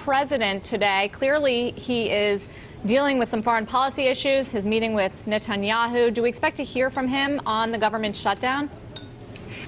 president today. Clearly, he is dealing with some foreign policy issues, his meeting with Netanyahu. Do we expect to hear from him on the government shutdown?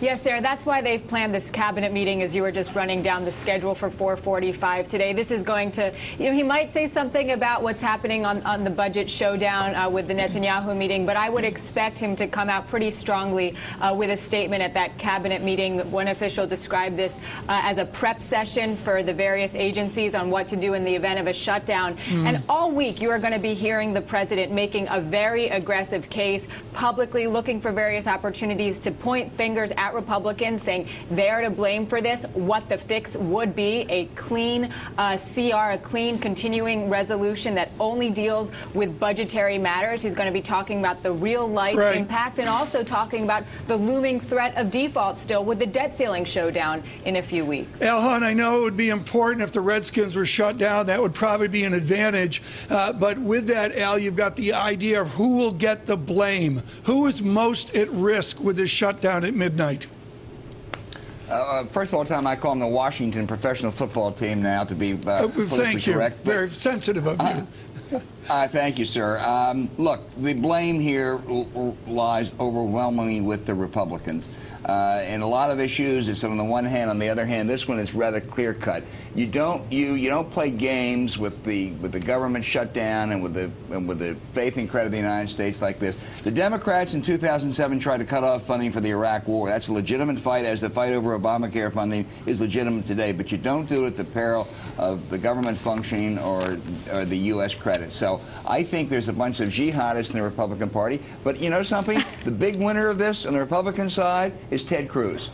Yes, Sarah, that's why they've planned this cabinet meeting, as you were just running down the schedule for 4:45 today. This is going to, he might say something about what's happening on the budget showdown with the Netanyahu meeting, but I would expect him to come out pretty strongly with a statement at that cabinet meeting. One official described this as a prep session for the various agencies on what to do in the event of a shutdown. And all week, you are going to be hearing the president making a very aggressive case, publicly looking for various opportunities to point fingers at Republicans, saying they're to blame for this. What the fix would be: a clean CR, a clean continuing resolution that only deals with budgetary matters. He's going to be talking about the real-life impact and also talking about the looming threat of default still with the debt ceiling showdown in a few weeks. Al Hunt, I know it would be important if the Redskins were shut down. That would probably be an advantage. But with that, Al, you've got the idea of who will get the blame. Who is most at risk with this shutdown at midnight? First of all, Tom, I call them the Washington professional football team now, to be politically correct. Thank you. Very sensitive of you. Thank you, sir. Look, the blame here lies overwhelmingly with the Republicans. In a lot of issues, it's on the one hand. On the other hand, this one is rather clear-cut. You don't play games with the government shutdown and with the faith and credit of the United States like this. The Democrats in 2007 tried to cut off funding for the Iraq War. That's a legitimate fight, as the fight over Obamacare funding is legitimate today. But you don't do it at the peril of the government functioning or the U.S. credit. So I think there's a bunch of jihadists in the Republican Party. But you know something? The big winner of this on the Republican side is Ted Cruz.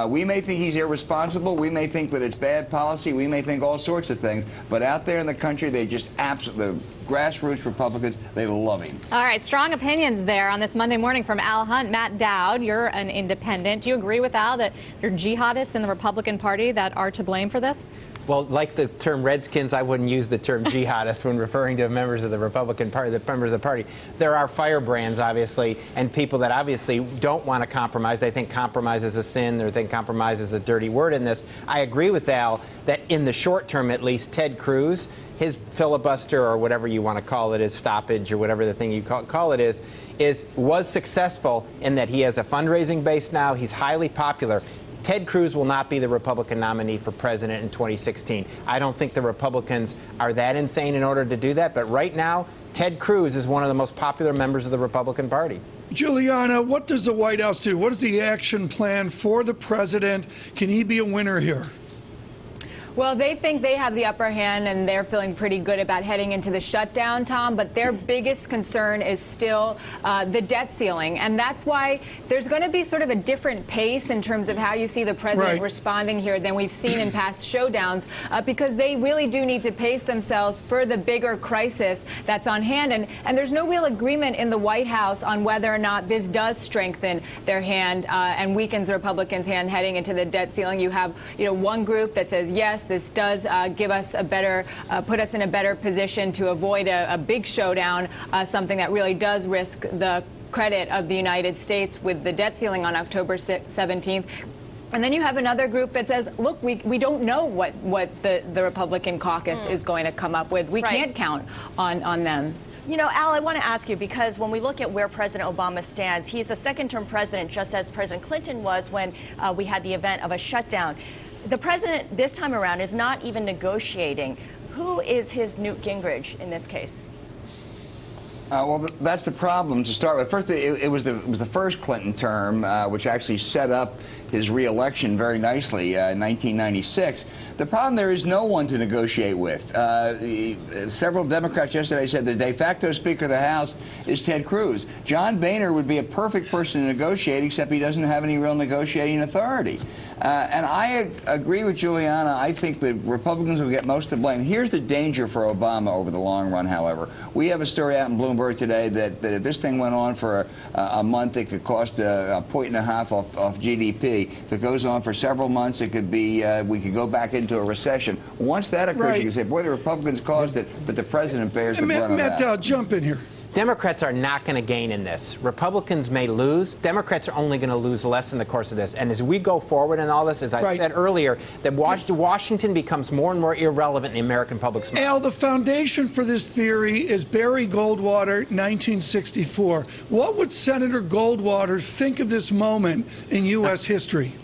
We may think he's irresponsible. We may think that it's bad policy. We may think all sorts of things. But out there in the country, they just absolutely, the grassroots Republicans, they love him. All right, strong opinions there on this Monday morning from Al Hunt. Matt Dowd, you're an independent. Do you agree with Al that there are jihadists in the Republican Party that are to blame for this? Well, like the term Redskins, I wouldn't use the term jihadist when referring to members of the Republican Party, the members of the party. There are firebrands, obviously, and people that obviously don't want to compromise. They think compromise is a sin. They think compromise is a dirty word in this. I agree with Al that in the short term, at least, Ted Cruz, his filibuster or whatever you want to call it, his stoppage or whatever the thing you call it was successful in that he has a fundraising base now. He's highly popular. Ted Cruz will not be the Republican nominee for president in 2016. I don't think the Republicans are that insane in order to do that. But right now, Ted Cruz is one of the most popular members of the Republican Party. Julianna, what does the White House do? What is the action plan for the president? Can he be a winner here? Well, they think they have the upper hand, and they're feeling pretty good about heading into the shutdown, Tom, but their biggest concern is still the debt ceiling, and that's why there's going to be sort of a different pace in terms of how you see the president responding here than we've seen in past showdowns, because they really do need to pace themselves for the bigger crisis that's on hand, and there's no real agreement in the White House on whether or not this does strengthen their hand and weakens the Republicans' hand heading into the debt ceiling. You have, one group that says, yes, this does give us a better, put us in a better position to avoid a big showdown, something that really does risk the credit of the United States with the debt ceiling on October 17th. And then you have another group that says, look, we don't know what the Republican caucus is going to come up with. We can't count on them. You know, Al, I want to ask you, because when we look at where President Obama stands, he's a second-term president, just as President Clinton was when we had the event of a shutdown. The president this time around is not even negotiating. Who is his Newt Gingrich in this case? Well, that's the problem to start with. First, it was the first Clinton term, which actually set up his re-election very nicely in 1996. The problem there is no one to negotiate with. Several Democrats yesterday said the de facto Speaker of the House is Ted Cruz. John Boehner would be a perfect person to negotiate, except he doesn't have any real negotiating authority. And I agree with Julianna. I think the Republicans will get most of the blame. Here's the danger for Obama over the long run, however. We have a story out in Bloomberg today that if this thing went on for a month, it could cost a point and a half off GDP. If it goes on for several months, it could be, we could go back into a recession. Once that occurs, you can say, boy, the Republicans caused it, but the president bears the brunt of that. Matt Dowd, jump in here. Democrats are not going to gain in this. Republicans may lose. Democrats are only going to lose less in the course of this. And as we go forward in all this, as I said earlier, that Washington becomes more and more irrelevant in the American public's mind. Al, the foundation for this theory is Barry Goldwater, 1964. What would Senator Goldwater think of this moment in U.S. history?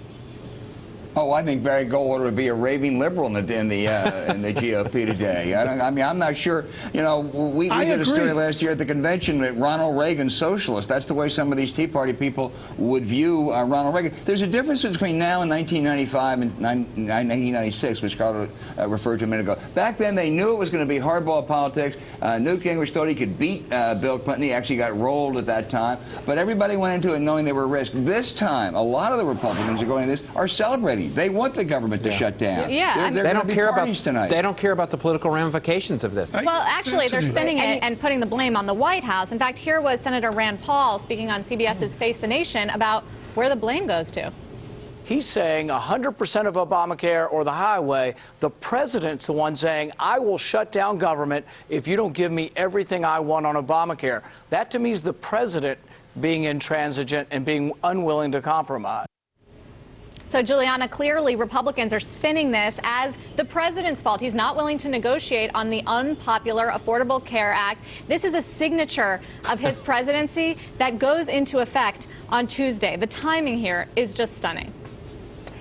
Oh, I think Barry Goldwater would be a raving liberal in the GOP today. I mean, I'm not sure. You know, we did a story last year at the convention that Ronald Reagan's socialist. That's the way some of these Tea Party people would view Ronald Reagan. There's a difference between now and 1995 and 1996, which Carla referred to a minute ago. Back then, they knew it was going to be hardball politics. Newt Gingrich thought he could beat Bill Clinton. He actually got rolled at that time. But everybody went into it knowing they were at risk. This time, a lot of the Republicans are going to this are celebrating. They want the government to shut down. Yeah, they don't care about tonight. They don't care about the political ramifications of this. Well, actually, they're spinning it and putting the blame on the White House. In fact, here was Senator Rand Paul speaking on CBS's Face the Nation about where the blame goes to. He's saying 100% of Obamacare or the highway. The president's the one saying, I will shut down government if you don't give me everything I want on Obamacare. That, to me, is the president being intransigent and being unwilling to compromise. So, Julianna, clearly Republicans are spinning this as the president's fault. He's not willing to negotiate on the unpopular Affordable Care Act. This is a signature of his presidency that goes into effect on Tuesday. The timing here is just stunning.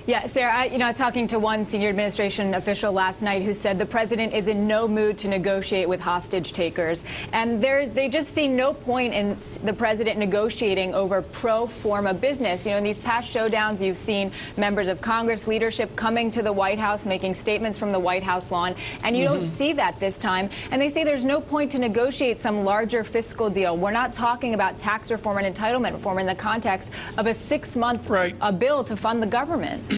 Yeah, Sarah, I was talking to one senior administration official last night who said the president is in no mood to negotiate with hostage takers. And they just see no point in the president negotiating over pro forma business. You know, in these past showdowns, you've seen members of Congress leadership coming to the White House, making statements from the White House lawn, and you don't see that this time. And they say there's no point to negotiate some larger fiscal deal. We're not talking about tax reform and entitlement reform in the context of a 6-month bill to fund the government.